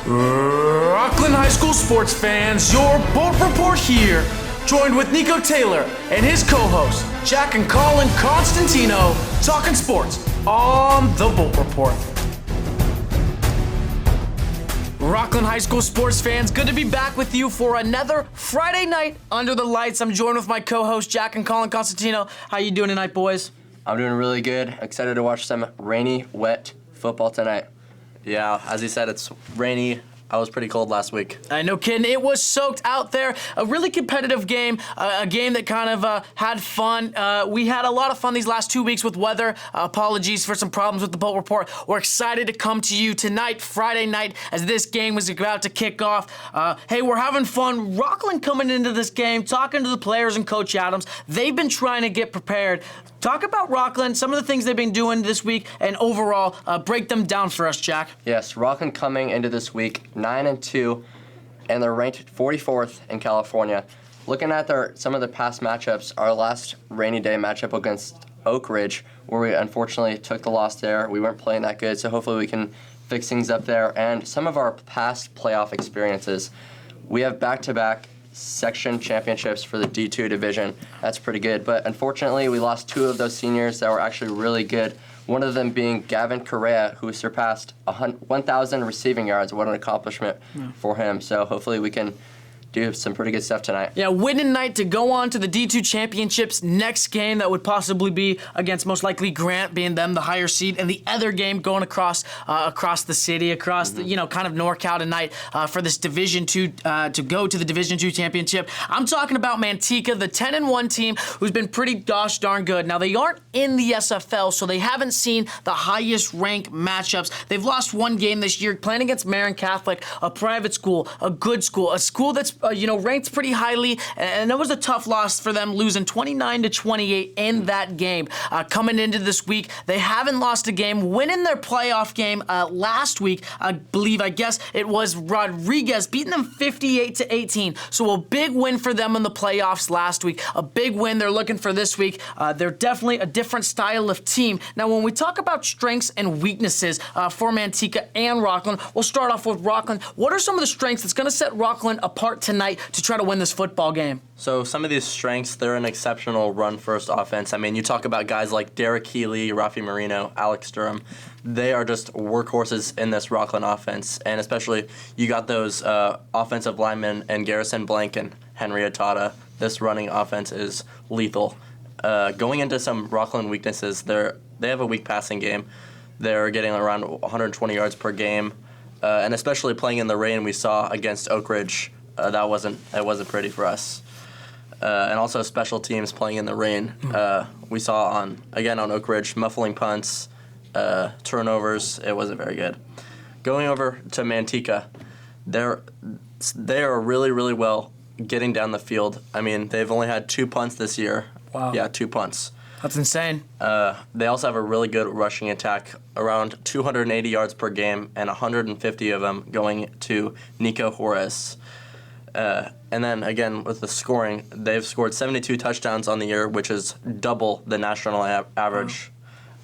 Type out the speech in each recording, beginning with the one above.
Rockland High School sports fans, your Bolt Report here, joined with Nico Taylor and his co-hosts, Jack and Colin Constantino, talking sports on the Bolt Report. Rockland High School sports fans, good to be back with you for another Friday night under the lights. I'm joined with my co-hosts, Jack and Colin Constantino. How you doing tonight, boys? I'm doing really good. Excited to watch some rainy, wet football tonight. Yeah, as he said, it's rainy. I was pretty cold last week. No kidding. It was soaked out there. A really competitive game, a game that kind of had fun. We had a lot of fun these last 2 weeks with weather. Apologies for some problems with the Bolt Report. We're excited to come to you tonight, Friday night, as this game was about to kick off. Hey, we're having fun. Rockland coming into this game, talking to the players and Coach Adams. They've been trying to get prepared. Talk about Rockland, some of the things they've been doing this week, and overall, break them down for us, Jack. Yes, Rockland coming into this week 9-2, and they're ranked 44th in California. Looking at some of the past matchups, our last rainy day matchup against Oak Ridge, where we unfortunately took the loss there. We weren't playing that good, so hopefully we can fix things up there. And some of our past playoff experiences, we have back-to-back section championships for the D2 division. That's pretty good, but unfortunately we lost two of those seniors that were actually really good. One of them being Gavin Correa, who surpassed 1,000 receiving yards. What an accomplishment for him. So hopefully we can do some pretty good stuff tonight. Yeah, winning night to go on to the D2 championships. Next game that would possibly be against most likely Grant, being them the higher seed, and the other game going across the city, across the kind of NorCal tonight for this Division 2 to go to the Division 2 championship. I'm talking about Manteca, the 10-1 team who's been pretty gosh darn good. Now they aren't in the SFL, so they haven't seen the highest ranked matchups. They've lost one game this year, playing against Marin Catholic, a private school, a good school, a school that's ranked pretty highly, and it was a tough loss for them, losing 29-28 in that game. Coming into this week, they haven't lost a game, winning their playoff game last week. I guess it was Rodriguez beating them 58-18. So a big win for them in the playoffs last week. A big win they're looking for this week. They're definitely a different style of team. Now, when we talk about strengths and weaknesses for Manteca and Rockland, we'll start off with Rockland. What are some of the strengths that's going to set Rockland apart tonight to try to win this football game? So some of these strengths, they're an exceptional run-first offense. I mean, you talk about guys like Derek Healy, Rafi Marino, Alex Durham. They are just workhorses in this Rockland offense, and especially you got those offensive linemen and Garrison Blank and Henry Atata. This running offense is lethal. Going into some Rockland weaknesses, they have a weak passing game. They're getting around 120 yards per game, and especially playing in the rain we saw against Oak Ridge. That wasn't pretty for us. And also special teams playing in the rain. We saw on Oak Ridge, muffling punts, turnovers. It wasn't very good. Going over to Manteca, they are really, really well getting down the field. I mean, they've only had 2 punts this year. Wow. Yeah, 2 punts. That's insane. They also have a really good rushing attack, around 280 yards per game, and 150 of them going to Nico Juarez. And then, again, with the scoring, they've scored 72 touchdowns on the year, which is double the national average.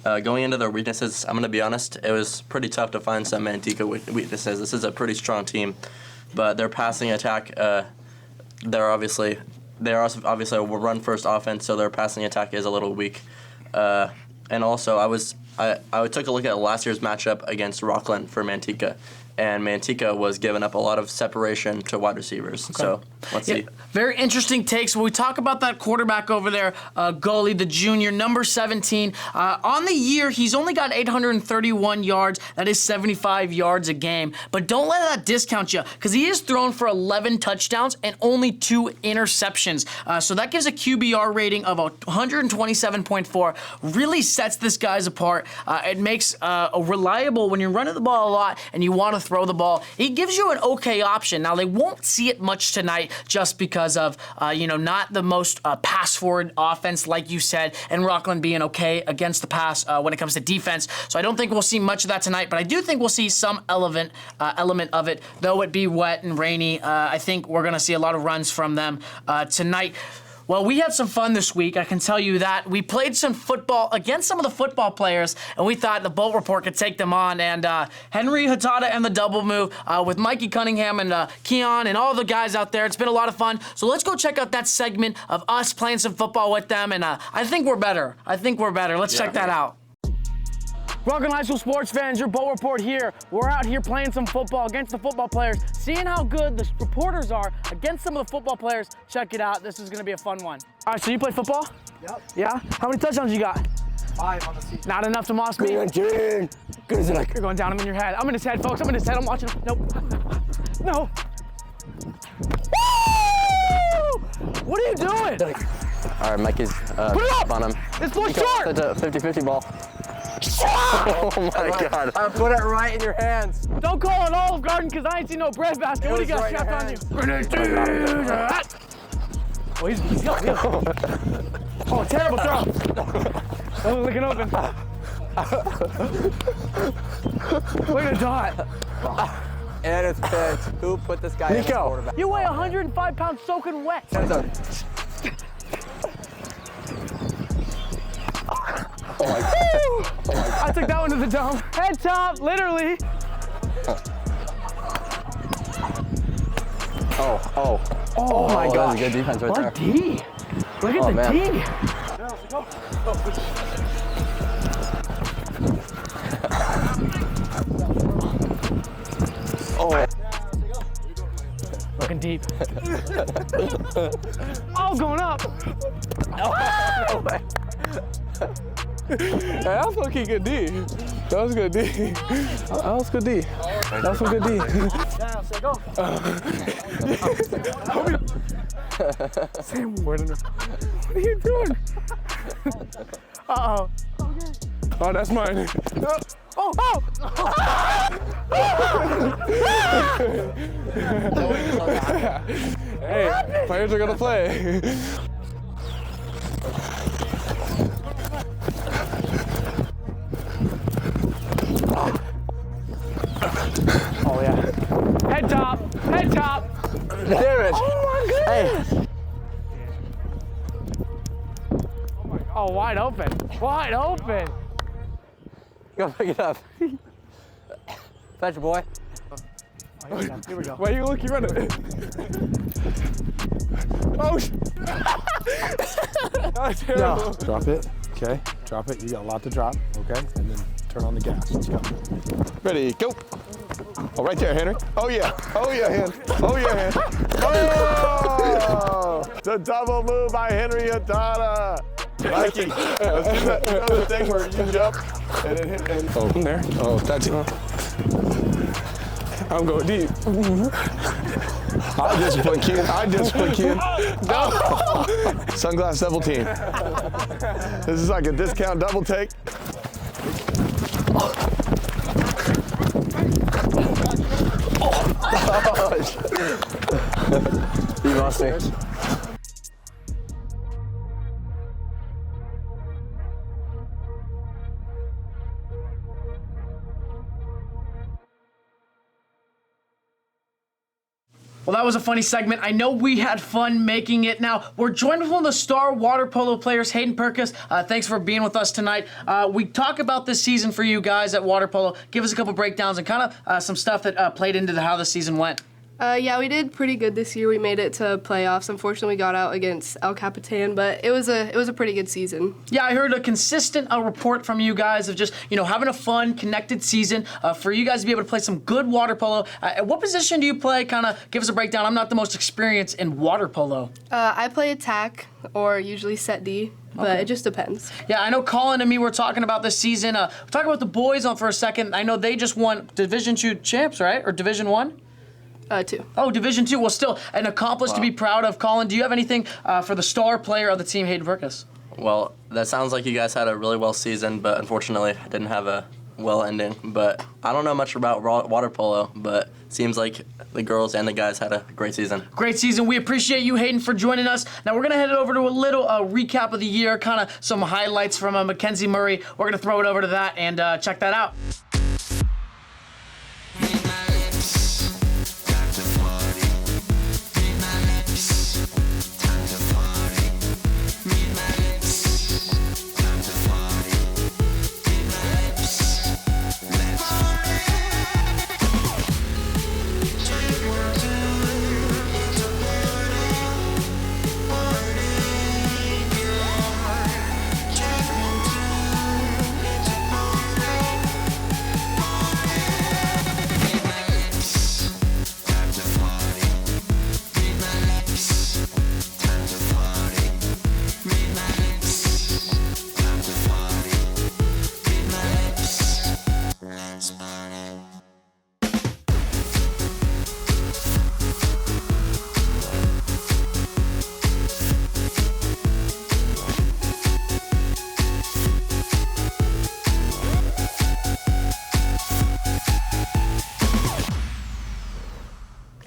Going into their weaknesses, I'm going to be honest, it was pretty tough to find some Manteca weaknesses. This is a pretty strong team. But their passing attack, they're obviously a run-first offense, so their passing attack is a little weak. And also, I took a look at last year's matchup against Rockland for Manteca, and Manteca was giving up a lot of separation to wide receivers. Okay. So let's see. Very interesting takes. When we talk about that quarterback over there, Gully, the junior, number 17, on the year, he's only got 831 yards. That is 75 yards a game. But don't let that discount you, because he is thrown for 11 touchdowns and only 2 interceptions. So that gives a QBR rating of 127.4. Really sets this guy's apart. It makes a reliable when you're running the ball a lot and you want to throw the ball. He gives you an okay option. Now, they won't see it much tonight just because of, not the most pass-forward offense, like you said, and Rockland being okay against the pass when it comes to defense. So I don't think we'll see much of that tonight, but I do think we'll see some element of it, though it be wet and rainy. I think we're going to see a lot of runs from them tonight. Well, we had some fun this week, I can tell you that. We played some football against some of the football players, and we thought the Bolt Report could take them on. And Henry Hatada and the double move with Mikey Cunningham and Keon and all the guys out there. It's been a lot of fun. So let's go check out that segment of us playing some football with them. And I think we're better. Let's check that out. Welcome, high school sports fans. Your Bolt Report here. We're out here playing some football against the football players, seeing how good the reporters are against some of the football players. Check it out. This is going to be a fun one. All right, so you play football? Yep. Yeah? How many touchdowns you got? 5 on the season. Not enough to moss me. Good as it like. You're going down him in your head. I'm in his head, folks. I'm in his head. I'm watching him. Nope. No. Woo! What are you doing? All right, Mikey's Put it up! on him. This boy's short! It's a 50-50 ball. Oh my God. I put it right in your hands. Don't call it Olive Garden because I ain't seen no breadbasket. What do you got right in strapped your on you? Oh, he's up. Oh, terrible throw. Oh, looking open. Look at the dot. And it's picked. Who put this guy in the quarterback? You weigh 105 pounds soaking wet. I took that one to the dome. Head top, literally. Oh my God. That was a good defense right there. What D? Look at the man. D. Looking deep. Oh, going up. Hey, that was fucking good D. That was good D. That was good D. That's some good D. Down, say go. Sam, what are you doing? Uh-oh. Oh, that's mine. Oh! Hey, players are gonna play. Oh, yeah. Head top. Head top. Damn it. Oh, my goodness. Oh, wide open. Wide open. Go pick it up. Fetch, boy. Oh, here we go. Why you look? You run it. Oh, that's terrible. No. Drop it. Okay. Drop it. You got a lot to drop. Okay. And then turn on the gas. Let's go. Ready, go. Oh, right there, Henry. Oh, yeah. Oh, yeah, Hen. Oh, yeah, Hen. Oh! The double move by Henry Hatada. Mikey, let's do that. You know the thing where you jump and then hit. And oh, there. Oh, that's it. I'm going deep. I discipline Ken. No. Sunglass double team. This is like a discount double take. You lost me. Well, that was a funny segment. I know we had fun making it. Now, we're joined with one of the star water polo players, Hayden Perkis. Thanks for being with us tonight. We talk about this season for you guys at water polo. Give us a couple breakdowns and kind of some stuff that played into how the season went. Yeah, we did pretty good this year. We made it to playoffs. Unfortunately, we got out against El Capitan, but it was a pretty good season. Yeah, I heard a consistent report from you guys of just, having a fun, connected season for you guys to be able to play some good water polo. At what position do you play? Kind of give us a breakdown. I'm not the most experienced in water polo. I play attack or usually set D, but it just depends. Yeah, I know Colin and me were talking about this season. We'll talk about the boys on for a second. I know they just won Division II champs, right? Or Division I? 2. Oh, Division II. Well, still an accomplishment to be proud of. Colin, do you have anything for the star player of the team, Hayden Perkis? Well, that sounds like you guys had a really well season, but unfortunately didn't have a well ending. But I don't know much about water polo, but seems like the girls and the guys had a great season. Great season. We appreciate you, Hayden, for joining us. Now we're going to head over to a little recap of the year, kind of some highlights from Mackenzie Murray. We're going to throw it over to that and check that out.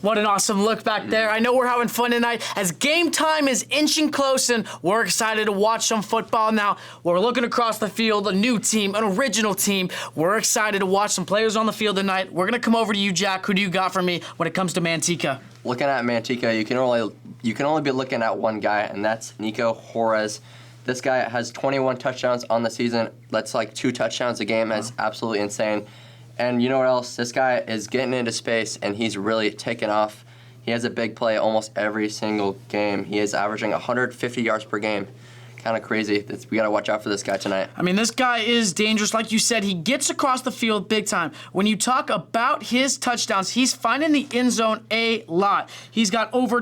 What an awesome look back there. I know we're having fun tonight as game time is inching close and we're excited to watch some football now. We're looking across the field, a new team, an original team. We're excited to watch some players on the field tonight. We're going to come over to you, Jack. Who do you got for me when it comes to Manteca? Looking at Manteca, you can only be looking at one guy, and that's Nico Juarez. This guy has 21 touchdowns on the season. That's like 2 touchdowns a game. That's absolutely insane. And you know what else? This guy is getting into space, and he's really taken off. He has a big play almost every single game. He is averaging 150 yards per game. Kind of crazy. We got to watch out for this guy tonight. I mean, this guy is dangerous. Like you said, he gets across the field big time. When you talk about his touchdowns, he's finding the end zone a lot. He's got over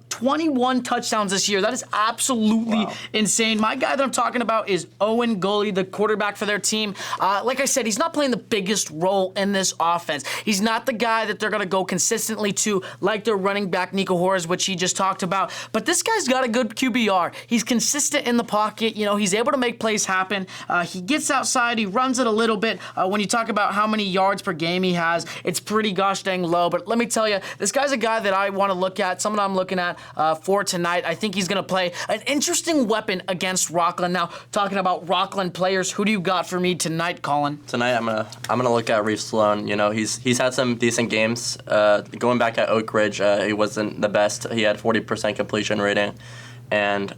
21 touchdowns this year. That is absolutely insane. My guy that I'm talking about is Owen Gully, the quarterback for their team. Like I said, he's not playing the biggest role in this offense. He's not the guy that they're going to go consistently to like their running back, Nico Juarez, which he just talked about. But this guy's got a good QBR. He's consistent in the pocket. You know, he's able to make plays happen. He gets outside. He runs it a little bit. When you talk about how many yards per game he has, it's pretty gosh dang low. But let me tell you, this guy's a guy that I want to look at, someone I'm looking at for tonight. I think he's going to play an interesting weapon against Rockland. Now, talking about Rockland players, who do you got for me tonight, Colin? Tonight, I'm gonna look at Reef Sloan. You know, he's had some decent games. Going back at Oak Ridge, he wasn't the best. He had 40% completion rating, and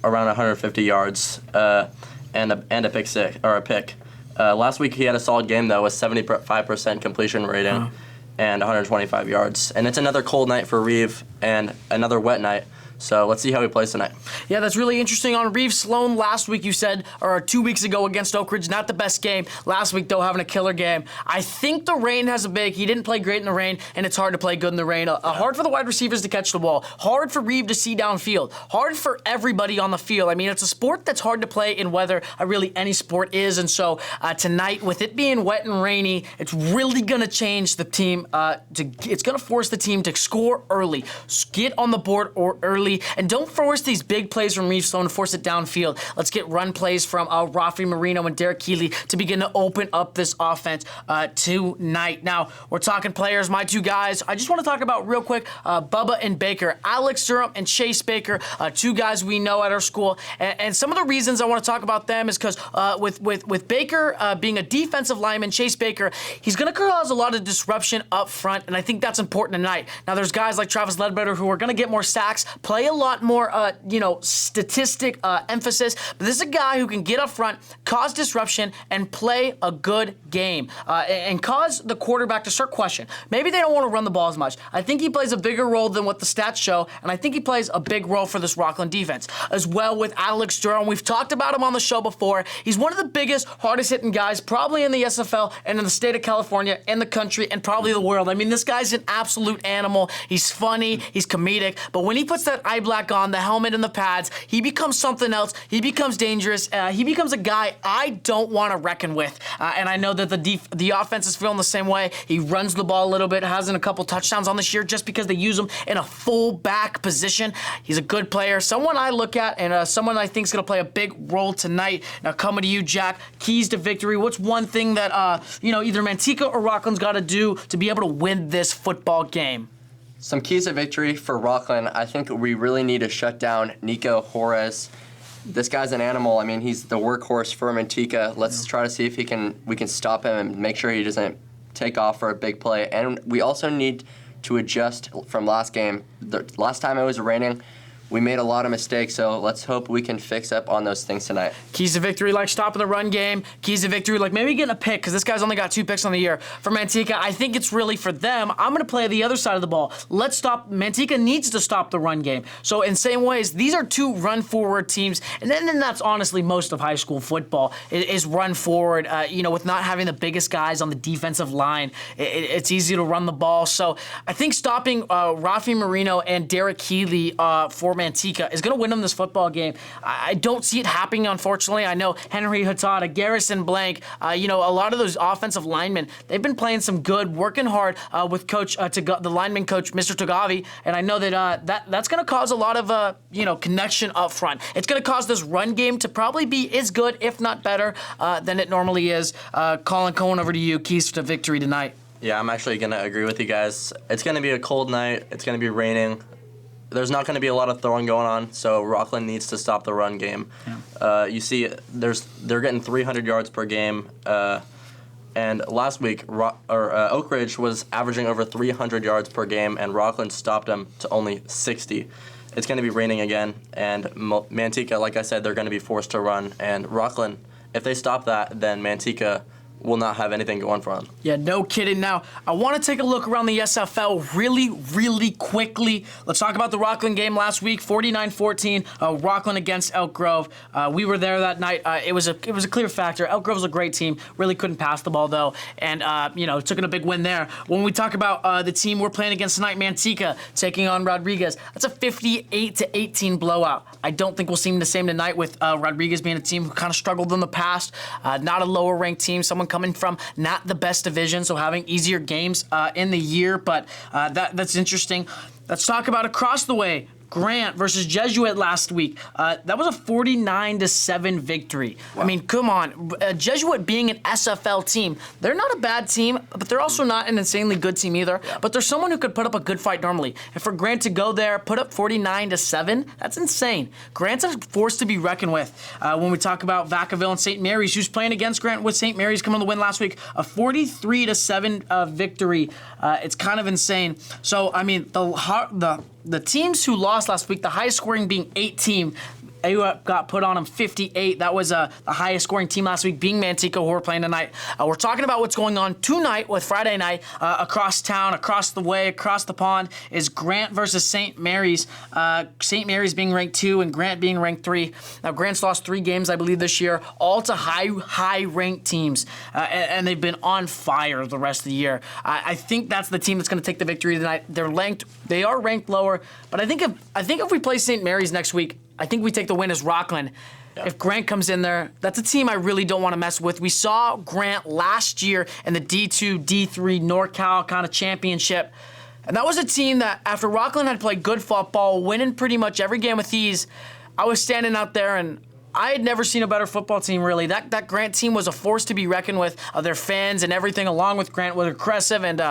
around 150 yards, and a pick six or a pick. Last week he had a solid game though, with 75% completion rating. And 125 yards. And it's another cold night for Reeve and another wet night. So let's see how he plays tonight. Yeah, that's really interesting. On Reeve Sloan last week, you said, or 2 weeks ago against Oak Ridge, not the best game. Last week, though, having a killer game. I think the rain has a big. He didn't play great in the rain, and it's hard to play good in the rain. Hard for the wide receivers to catch the ball. Hard for Reeve to see downfield. Hard for everybody on the field. I mean, it's a sport that's hard to play in weather. Really, any sport is. And so tonight, with it being wet and rainy, it's really going to change the team. It's going to force the team to score early, get on the board or early. And don't force these big plays from Reeve Sloan and force it downfield. Let's get run plays from Rafi Marino and Derek Keeley to begin to open up this offense tonight. Now, we're talking players, my 2 guys. I just want to talk about real quick Bubba and Baker. Alex Durham and Chase Baker, 2 guys we know at our school. And some of the reasons I want to talk about them is because with Baker being a defensive lineman, Chase Baker, he's going to cause a lot of disruption up front, and I think that's important tonight. Now, there's guys like Travis Ledbetter who are going to get more sacks, play a lot more, statistic emphasis. But this is a guy who can get up front, cause disruption, and play a good game, and cause the quarterback to start question. Maybe they don't want to run the ball as much. I think he plays a bigger role than what the stats show, and I think he plays a big role for this Rockland defense. As well with Alex Durham, we've talked about him on the show before. He's one of the biggest, hardest-hitting guys, probably in the SFL and in the state of California, in the country, and probably the world. I mean, this guy's an absolute animal. He's funny, he's comedic, but when he puts that eye black on, the helmet and the pads, he becomes something else. He becomes dangerous. He becomes a guy I don't want to reckon with. And I know that the offense is feeling the same way. He runs the ball a little bit, hasn't a couple touchdowns on this year just because they use him in a full back position. He's a good player, someone I look at, and someone I think is going to play a big role tonight. Now, coming to you, Jack, keys to victory. What's one thing that either Manteca or Rockland's got to do to be able to win this football game? Some keys to victory for Rockland. I think we really need to shut down Nico Juarez. This guy's an animal. I mean, he's the workhorse for Manteca. Let's try to see if we can stop him and make sure he doesn't take off for a big play. And we also need to adjust from last game. The last time it was raining, we made a lot of mistakes, so let's hope we can fix up on those things tonight. Keys to victory, like stopping the run game. Keys to victory, like maybe getting a pick, because this guy's only got 2 picks on the year. For Manteca, I think it's really for them. I'm going to play the other side of the ball. Manteca needs to stop the run game. So in same ways, these are 2 run-forward teams, and then that's honestly most of high school football is run forward. With not having the biggest guys on the defensive line, it's easy to run the ball. So I think stopping Rafi Marino and Derek Keeley for Manteca is going to win them this football game. I don't see it happening, unfortunately. I know Henry Hatada, Garrison Blank, a lot of those offensive linemen, they've been playing some good, working hard with Coach, the lineman coach, Mr. Tagavi, and I know that that's going to cause a lot of, connection up front. It's going to cause this run game to probably be as good, if not better, than it normally is. Colin Cohen, over to you. Keys to victory tonight. Yeah, I'm actually going to agree with you guys. It's going to be a cold night. It's going to be raining. There's not going to be a lot of throwing going on, so Rockland needs to stop the run game. Yeah. You see, they're getting 300 yards per game, and last week Oak Ridge was averaging over 300 yards per game, and Rockland stopped them to only 60. It's going to be raining again, and Manteca, like I said, they're going to be forced to run, and Rockland, if they stop that, then Manteca will not have anything going for them. Yeah, no kidding. Now, I want to take a look around the SFL really, really quickly. Let's talk about the Rockland game last week, 49-14, Rockland against Elk Grove. We were there that night. It was a clear factor. Elk Grove was a great team. Really couldn't pass the ball, though, and, took in a big win there. When we talk about the team we're playing against tonight, Manteca, taking on Rodriguez, that's a 58-18 blowout. I don't think we'll see the same tonight with Rodriguez being a team who kind of struggled in the past. Not a lower-ranked team, someone coming from not the best division, so having easier games in the year, but that's interesting. Let's talk about across the way. Grant versus Jesuit last week. That was a 49-7 victory. Wow. I mean, come on. Jesuit being an SFL team, they're not a bad team, but they're also not an insanely good team either. Yeah. But they're someone who could put up a good fight normally. And for Grant to go there, put up 49-7, that's insane. Grant's a force to be reckoned with. When we talk about Vacaville and St. Mary's, who's playing against Grant with St. Mary's coming to win last week, a 43-7 victory. It's kind of insane. So, I mean, the teams who lost last week, the highest scoring being 18, AUP got put on them 58. That was the highest scoring team last week, being Manteca, who we're playing tonight. We're talking about what's going on tonight with Friday night across town, across the way, across the pond, is Grant versus St. Mary's. St. Mary's being ranked 2 and Grant being ranked 3. Now, Grant's lost 3 games, I believe, this year, all to high-ranked teams, and they've been on fire the rest of the year. I think that's the team that's going to take the victory tonight. They are ranked lower, but I think if we play St. Mary's next week, I think we take the win as Rockland. Yeah. If Grant comes in there, that's a team I really don't want to mess with. We saw Grant last year in the D2, D3 NorCal kind of championship. And that was a team that, after Rockland had played good football, winning pretty much every game with ease, I was standing out there and I had never seen a better football team, really. That Grant team was a force to be reckoned with. Their fans and everything along with Grant were aggressive. And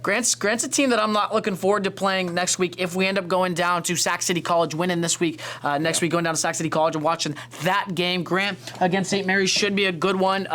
Grant's a team that I'm not looking forward to playing next week if we end up going down to Sac City College, winning this week. Next week, going down to Sac City College and watching that game. Grant against St. Mary's should be a good one.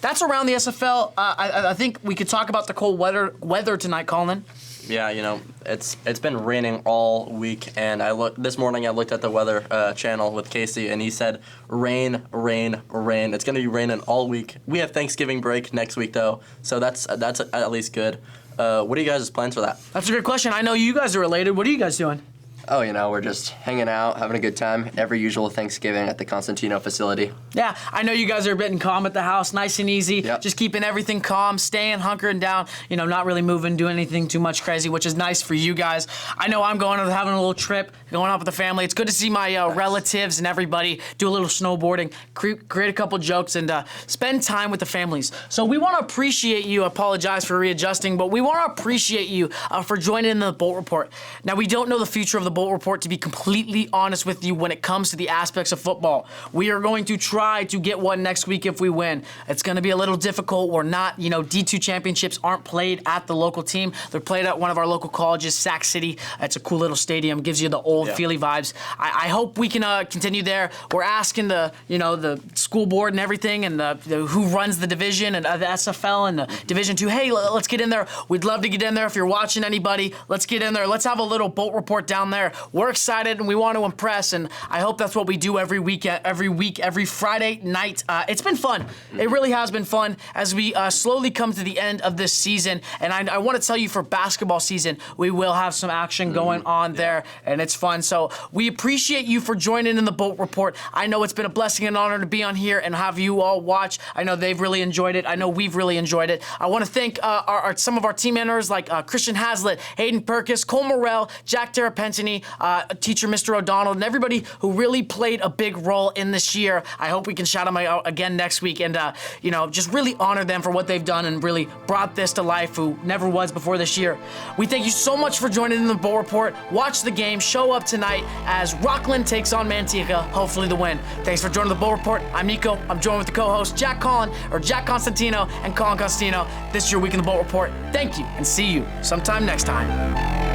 That's around the SFL. I think we could talk about the cold weather tonight, Colin. Yeah, it's been raining all week, and this morning I looked at the weather channel with Casey, and he said rain, rain, rain. It's going to be raining all week. We have Thanksgiving break next week, though, so that's at least good. What are you guys' plans for that? That's a good question. I know you guys are related. What are you guys doing? Oh, we're just hanging out, having a good time. Every usual Thanksgiving at the Constantino facility. Yeah, I know you guys are a bit calm at the house, nice and easy. Yep. Just keeping everything calm, staying hunkering down, not really moving, doing anything too much crazy, which is nice for you guys. I know I'm having a little trip, going out with the family. It's good to see my relatives and everybody, do a little snowboarding, create a couple jokes, and spend time with the families. So we want to appreciate you. I apologize for readjusting, but we want to appreciate you for joining in the Bolt Report. Now, we don't know the future of the Bolt Report, to be completely honest with you, when it comes to the aspects of football. We are going to try to get one next week if we win. It's going to be a little difficult. We're not, D2 championships aren't played at the local team. They're played at one of our local colleges, Sac City. It's a cool little stadium, gives you the old feely vibes. I hope we can continue there. We're asking the school board and everything, and who runs the division and the SFL and the Division 2. Hey, let's get in there. We'd love to get in there. If you're watching anybody, let's get in there. Let's have a little Bolt Report down there. We're excited and we want to impress, and I hope that's what we do every week, every Friday night. It's been fun. It really has been fun as we slowly come to the end of this season. And I want to tell you, for basketball season, we will have some action going on there, and it's fun. So we appreciate you for joining in the Bolt Report. I know it's been a blessing and honor to be on here and have you all watch. I know they've really enjoyed it. I know we've really enjoyed it. I want to thank some of our team members like Christian Hazlitt, Hayden Perkis, Cole Morrell, Jack Terrapentini, Danny, teacher Mr. O'Donnell, and everybody who really played a big role in this year. I hope we can shout them out again next week and, just really honor them for what they've done and really brought this to life, who never was before this year. We thank you so much for joining in the Bowl Report. Watch the game. Show up tonight as Rockland takes on Manteca, hopefully the win. Thanks for joining the Bowl Report. I'm Nico. I'm joined with the co-hosts Jack Constantino and Colin Costino. This is your Week in the Bowl Report. Thank you, and see you sometime next time.